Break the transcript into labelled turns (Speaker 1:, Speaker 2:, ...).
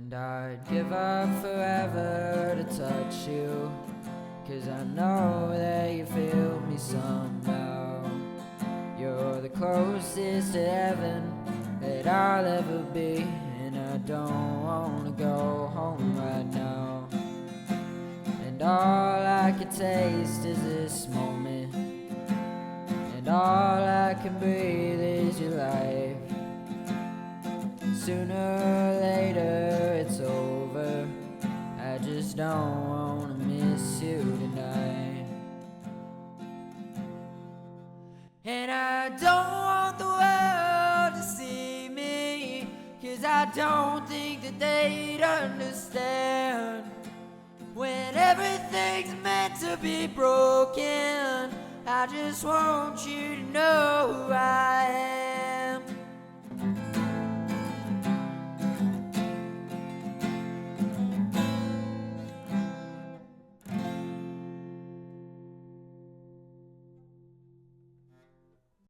Speaker 1: And I'd give up forever to touch you, 'cause I know that you feel me somehow. You're the closest to heaven that I'll ever be, and I don't wanna go home right now. And all I can taste is this moment, and all I can breathe is your life. Sooner or later it's over, I just don't wanna miss you tonight. And I don't want the world to see me, 'cause I don't think that they'd understand. When everything's meant to be broken, I just want you to know who I am.